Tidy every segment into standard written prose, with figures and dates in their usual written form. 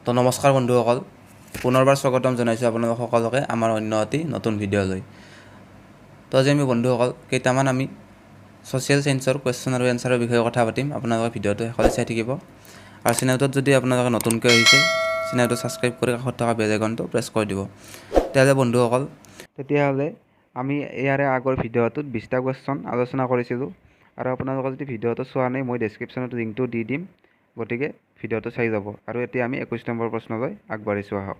তো নমস্কাৰ বন্ধুসকল, পুনৰবাৰ স্বাগতম জনাইছোঁ আপোনালোক সকলোকে আমাৰ অন্য এটি নতুন ভিডিঅ'লৈ। তো আজি আমি বন্ধুসকল কেইটামান আমি ছ'চিয়েল চায়েন্সৰ কুৱেশ্যন আৰু এনচাৰৰ বিষয়ে কথা পাতিম। আপোনালোকে ভিডিঅ'টো শেষলৈ চাই থাকিব আৰু চেনেলটোত যদি আপোনালোকে নতুনকৈ আহিছে চেনেলটো ছাবস্ক্ৰাইব কৰি কাষত থকা বেল আইকনটো প্ৰেছ কৰি দিব। তেতিয়াহ'লে আমি ইয়াৰে আগৰ ভিডিঅ'টোত 20টা কুৱেশ্যন আলোচনা কৰিছিলোঁ আৰু আপোনালোকে যদি ভিডিঅ'টো চোৱা নাই মই ডেছক্ৰিপশ্যনত লিংকটো দি দিম, গতিকে ভিডিঅ'টো চাই যাব। আৰু এতিয়া আমি 21 নম্বৰ প্ৰশ্নলৈ আগবাঢ়িছোঁ আহক।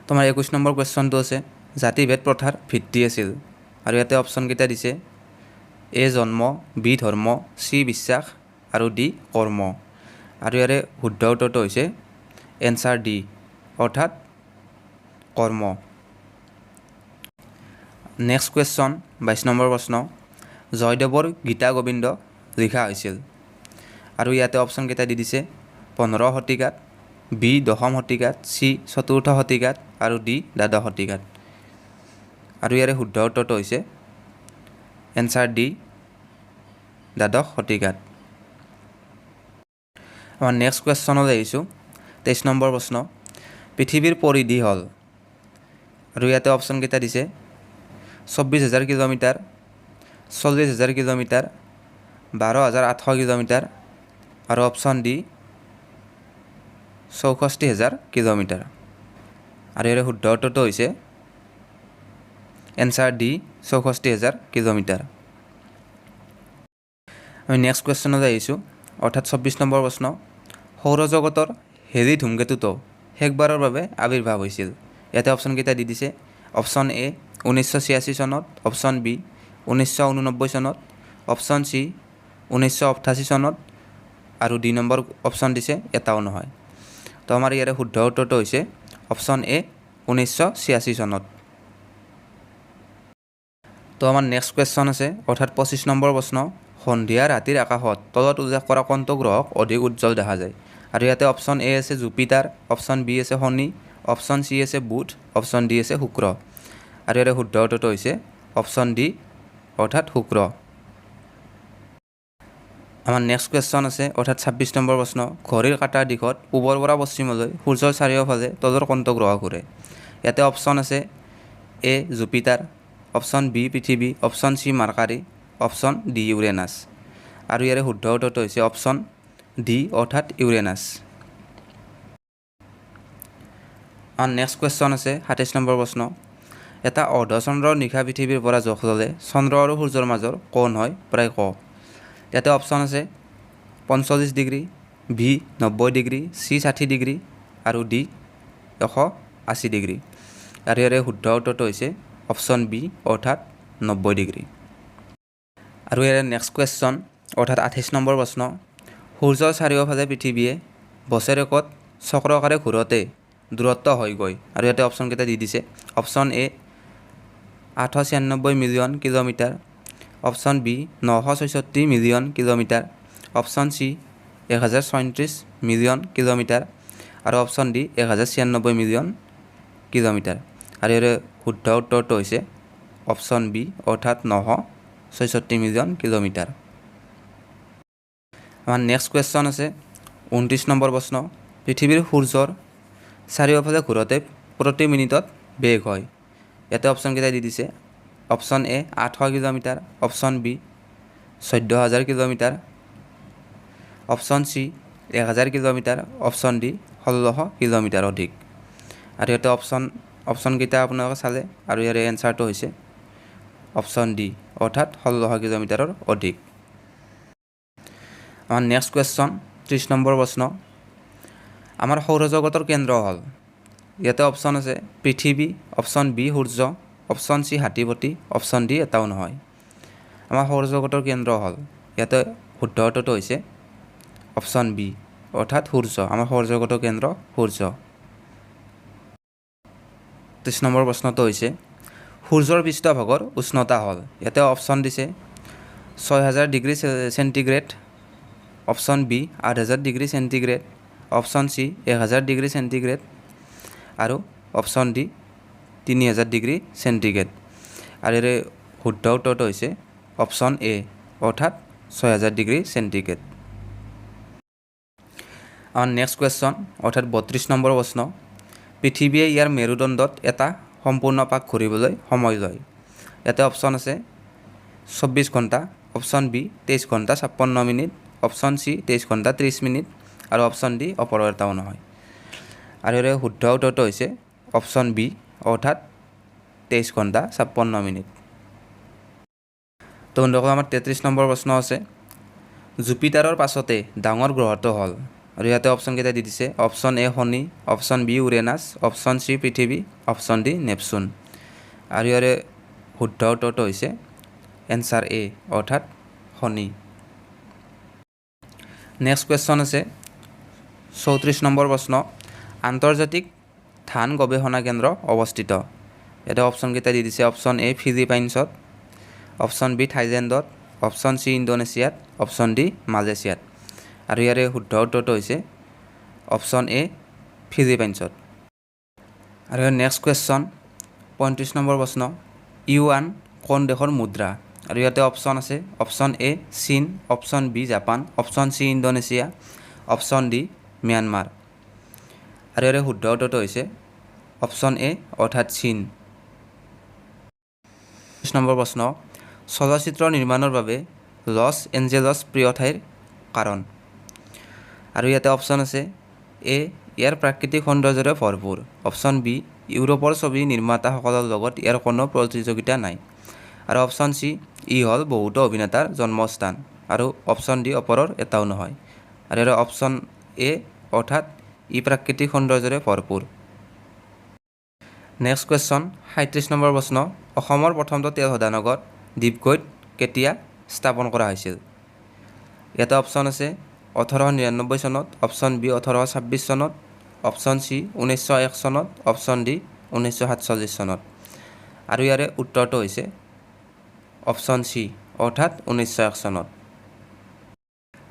তোমাৰ 21 নম্বৰ কুৱেশ্যনটো আছে জাতিভেদ প্ৰথাৰ ভিত্তি আছিল আৰু ইয়াতে অপশ্যনকেইটা দিছে এ জন্ম, বি ধৰ্ম, চি বিশ্বাস আৰু ডি কৰ্ম। আৰু ইয়াৰে শুদ্ধ উত্তৰটো হৈছে এনচাৰ ডি অৰ্থাৎ কৰ্ম। নেক্সট কুৱেশ্যন 22 নম্বৰ প্ৰশ্ন জয়দেৱৰ গীতা গোবিন্দ লিখা হৈছিল আৰু ইয়াতে অপশ্যনকেইটা দি দিছে 15 শতিকাত, বি 10ম শতিকাত, চি 4ৰ্থ শতিকাত আৰু ডি 12শ শতিকাত। আৰু ইয়াৰে শুদ্ধ উত্তৰটো হৈছে এনচাৰ ডি 12শ শতিকাত। আমাৰ নেক্সট কুৱেশ্যনলৈ আহিছোঁ 23 নম্বৰ প্ৰশ্ন পৃথিৱীৰ পৰিধি হ'ল আৰু ইয়াতে অপশ্যনকেইটা দিছে 24,000 কিলোমিটাৰ, 40,000 কিলোমিটাৰ, 12,800 কিলোমিটাৰ আৰু অপশ্যন ডি 64,000 কিলোমিটাৰ। আৰু ইয়াৰে শুদ্ধ উত্তৰটো হৈছে এনচাৰ ডি 64,000 কিলোমিটাৰ। আমি নেক্সট কুৱেশ্যনলৈ আহিছোঁ অৰ্থাৎ 24 নম্বৰ প্ৰশ্ন সৌৰজগতৰ হেৰি ধূমকেতুটো শেষবাৰৰ বাবে আৱিৰ্ভাৱ হৈছিল। ইয়াতে অপশ্যনকেইটা দি দিছে অপশ্যন এ 1986 চনত, অপশ্যন বি 1989 চনত, অপশ্যন চি 1988 চনত আৰু ডি নম্বৰ অপশ্যন দিছে এটাও নহয়। তো আমাৰ ইয়াৰে শুদ্ধ উত্তৰটো হৈছে অপশ্যন এ 1986 চনত। তো আমাৰ নেক্সট কুৱেশ্যন আছে অৰ্থাৎ 25 নম্বৰ প্ৰশ্ন সন্ধিয়া ৰাতিৰ আকাশত তলত উল্লেখ কৰা কোনটো গ্ৰহক অধিক উজ্জ্বল দেখা যায়। আৰু ইয়াতে অপশ্যন এ আছে জুপিটাৰ, অপশ্যন বি আছে শনি, অপশ্যন চি আছে বুধ, অপশ্যন ডি আছে শুক্ৰ। আৰু ইয়াৰে শুদ্ধ উত্তৰটো হৈছে অপশ্যন ডি অৰ্থাৎ শুক্ৰ। আমাৰ নেক্সট কুৱেশ্যন আছে অৰ্থাৎ 26 নম্বৰ প্ৰশ্ন ঘড়ীৰ কাঁটাৰ দিশত পূবৰ পৰা পশ্চিমলৈ সূৰ্যৰ চাৰিওফালে তলৰ কোনটো গ্ৰহ ঘূৰে। ইয়াতে অপশ্যন আছে এ জুপিটাৰ, অপশ্যন বি পৃথিৱী, option C মাৰ্কাৰী, option D Uranus. আৰু ইয়াৰে শুদ্ধ উত্তৰটো হৈছে অপশ্যন ডি অৰ্থাৎ ইউৰেনাছ। আমাৰ নেক্সট কুৱেশ্যন আছে 27 নম্বৰ প্ৰশ্ন এটা অৰ্ধচন্দ্ৰৰ নিশা পৃথিৱীৰ পৰা জোখ ল'লে চন্দ্ৰ আৰু সূৰ্যৰ মাজৰ কোণ হয় প্ৰায় ক। ইয়াতে অপশ্যন আছে 45 degree, B 90 degree, C 60 degree আৰু ডি 180 ডিগ্ৰী। আৰু ইয়াৰে শুদ্ধ উত্তৰটো হৈছে অপশ্যন বি অৰ্থাৎ 90 ডিগ্ৰী। আৰু ইয়াৰে নেক্সট কুৱেশ্যন অৰ্থাৎ 28 নম্বৰ প্ৰশ্ন সূৰ্যৰ চাৰিওফালে পৃথিৱীয়ে বছৰেকত চক্ৰকাৰে ঘূৰোতে দূৰত্ব হয়গৈ। আৰু ইয়াতে অপশ্যনকেইটা দি দিছে option A 896 million kilometre, option B 966 million kilometre, option C 1034 million kilometre আৰু অপশ্যন ডি 1096 মিলিয়ন কিলোমিটাৰ। আৰু ইয়াৰে শুদ্ধ উত্তৰটো হৈছে অপশ্যন বি অৰ্থাৎ 966 মিলিয়ন কিলোমিটাৰ। আমাৰ নেক্সট কুৱেশ্যন আছে 29 নম্বৰ প্ৰশ্ন পৃথিৱীৰ সূৰ্যৰ চাৰিওফালে ঘূৰোতে প্ৰতি মিনিটত বেগ হয়। ইয়াতে অপশ্যনকেইটা দি দিছে option A 800 kilometre, option B 14,000 kilometre, option C 1000 kilometre, option D 1600 kilometre অধিক। আৰু ইয়াতে অপশ্যনকেইটা আপোনালোকে চালে আৰু ইয়াৰে এনচাৰটো হৈছে অপশ্যন ডি অৰ্থাৎ 1600 কিলোমিটাৰৰ অধিক। আমাৰ নেক্সট কুৱেশ্যন 30 নম্বৰ প্ৰশ্ন আমাৰ সৌৰজগতৰ কেন্দ্ৰ হ'ল। ইয়াতে অপশ্যন আছে পৃথিৱী, অপশ্যন বি সূৰ্য, অপশ্যন চি হাতীপতি, অপশ্যন ডি এটাও নহয়। আমাৰ সৌৰজগতৰ কেন্দ্ৰ হ'ল ইয়াতে শুদ্ধ উত্তৰটো হৈছে অপশ্যন বি অৰ্থাৎ সূৰ্য। আমাৰ সৌৰজগতৰ কেন্দ্ৰ সূৰ্য। 30 নম্বৰ প্ৰশ্নটো হৈছে সূৰ্যৰ পৃষ্ঠভাগৰ উষ্ণতা হ'ল। ইয়াতে অপশ্যন দিছে 6000 degree centigrade, option B 8000 degree centigrade, option C 1000 degree centigrade আৰু অপশ্যন ডি 3000 ডিগ্ৰী চেণ্টিগ্ৰেড। আৰু ইয়াৰে শুদ্ধ উত্তৰটো হৈছে অপশ্যন এ অৰ্থাৎ 6000 ডিগ্ৰী চেণ্টিগ্ৰেড। আমাৰ নেক্সট কুৱেশ্যন অৰ্থাৎ 32 নম্বৰ প্ৰশ্ন পৃথিৱীয়ে ইয়াৰ মেৰুদণ্ডত এটা সম্পূৰ্ণ পাক ঘূৰিবলৈ সময় লয় ইয়াতে অপশ্যন আছে 24 ঘণ্টা অপশ্যন বি 23 ঘণ্টা 56 মিনিট অপশ্যন চি 23 ঘণ্টা 30 মিনিট আৰু অপশ্যন ডি অপৰৰ এটাও নহয় আৰু ইয়াৰে শুদ্ধ উত্তৰটো হৈছে অপশ্যন বি অৰ্থাৎ 23 ঘণ্টা 56 মিনিট তো বন্ধুসকল আমাৰ 33 নম্বৰ প্ৰশ্ন আছে জুপিটাৰৰ পাছতে ডাঙৰ গ্ৰহটো হ'ল আৰু ইয়াতে অপশ্যন কেইটা দি দিছে অপশ্যন এ শনি option B Uranus option C পৃথিৱী অপশ্যন ডি নেপচুন আৰু ইয়াৰে শুদ্ধ উত্তৰটো হৈছে এনচাৰ এ অৰ্থাৎ শনি নেক্সট কুৱেশ্যন আছে 34 নম্বৰ প্ৰশ্ন আন্তৰ্জাতিক ধান গৱেষণা কেন্দ্ৰ অৱস্থিত এটা অপশ্যন কেইটা দি দিছে অপশ্যন এ ফিলিপাইনছত অপশ্যন বি থাইলেণ্ডত অপশ্যন চি ইণ্ডোনেছিয়াত অপশ্যন ডি মালয়েছিয়াত আৰু ইয়াৰে শুদ্ধ উত্তৰটো হৈছে অপশ্যন এ ফিলিপাইনছত আৰু ইয়াৰ নেক্সট কুৱেশ্যন 35 নম্বৰ প্ৰশ্ন ইউৱান কোন দেশৰ মুদ্ৰা আৰু ইয়াতে অপশ্যন আছে অপশ্যন এ চীন option B Japan option C Indonesia option D Myanmar আৰু ইয়াৰে শুদ্ধ উত্তৰটো হৈছে অপশ্যন এ অৰ্থাৎ চীন 30 নম্বৰ প্ৰশ্ন চলচ্চিত্ৰ নিৰ্মাণৰ বাবে লছ এঞ্জেলছ প্ৰিয় ঠাইৰ কাৰণ আৰু ইয়াতে অপশ্যন আছে এ ইয়াৰ প্ৰাকৃতিক সৌন্দৰ্যৰে ভৰপূৰ অপশ্যন বি ইউৰোপৰ ছবি নিৰ্মাতাসকলৰ লগত ইয়াৰ কোনো প্ৰতিযোগিতা নাই আৰু অপশ্যন চি ই হ'ল বহুতো অভিনেতাৰ জন্মস্থান আৰু অপশ্যন ডি ওপৰৰ এটাও নহয় আৰু ইয়াৰ অপশ্যন এ অৰ্থাৎ ই প্ৰাকৃতিক সৌন্দৰ্যৰে ভৰপূৰ নেক্সট কুৱেশ্যন 37 নম্বৰ প্ৰশ্ন অসমৰ প্ৰথমটো তেল শোধনাগাৰ ডিগবৈত কেতিয়া স্থাপন কৰা হৈছিল ইয়াতে অপশ্যন আছে 1899 চনত অপশ্যন বি 1826 চনত অপশ্যন চি 1901 চনত অপশ্যন ডি 1947 চনত আৰু ইয়াৰে উত্তৰটো হৈছে অপশ্যন চি অৰ্থাৎ 1901 চনত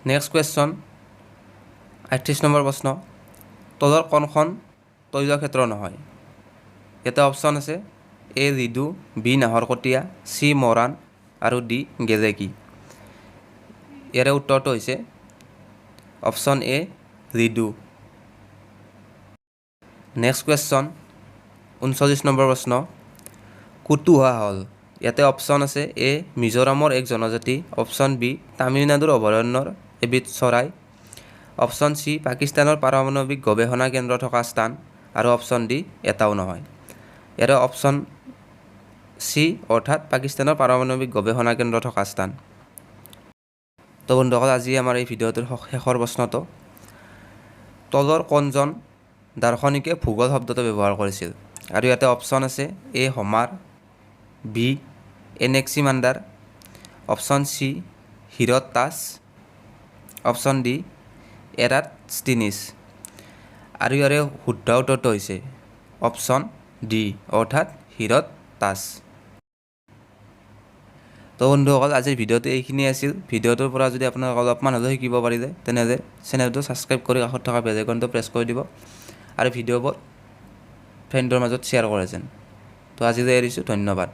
নেক্সট কুৱেশ্যন 38 নম্বৰ প্ৰশ্ন তলৰ কোনখন তৈলক্ষেত্ৰ নহয় ইয়াতে অপশ্যন আছে A Ridu B Naharkatia C Moran আৰু ডি গেলেকী ইয়াৰে উত্তৰটো হৈছে option A Ridu next question 39 নম্বৰ প্ৰশ্ন কুতুহা হ'ল ইয়াতে অপশ্যন আছে এ মিজোৰামৰ এক জনজাতি অপশ্যন বি তামিলনাডুৰ অভয়াৰণ্যৰ এবিধ চৰাই অপশ্যন চি পাকিস্তানৰ পাৰমাণৱিক গৱেষণা কেন্দ্ৰ থকা স্থান আৰু অপশ্যন ডি এটাও নহয় ইয়াৰে অপশ্যন চি অৰ্থাৎ পাকিস্তানৰ পাৰমাণৱিক গৱেষণা কেন্দ্ৰ থকা স্থান তো বন্ধুসকল আজি আমাৰ এই ভিডিঅ'টোৰ শেষৰ প্ৰশ্নটো তলৰ কোনজন দাৰ্শনিকে ভূগোল শব্দটো ব্যৱহাৰ কৰিছিল আৰু ইয়াতে অপশ্যন আছে A Homer B Anaximander option C Herodotus option D Eratosthenes আৰু ইয়াৰে শুদ্ধ উত্তৰটো হৈছে অপশ্যন ডি অৰ্থাৎ হিৰডটাছ তো বন্ধুসকল আজিৰ ভিডিঅ'টো এইখিনি আছিল ভিডিঅ'টোৰ পৰা যদি আপোনালোক অলপমান হ'লেও শিকিব পাৰিলে তেনেহ'লে চেনেলটো ছাবস্ক্ৰাইব কৰি কাষত থকা বেল আইকনটো প্ৰেছ কৰি দিব আৰু ভিডিঅ'বোৰ ফ্ৰেণ্ডৰ মাজত শ্বেয়াৰ কৰে যেন তো আজিলৈ এৰিছোঁ ধন্যবাদ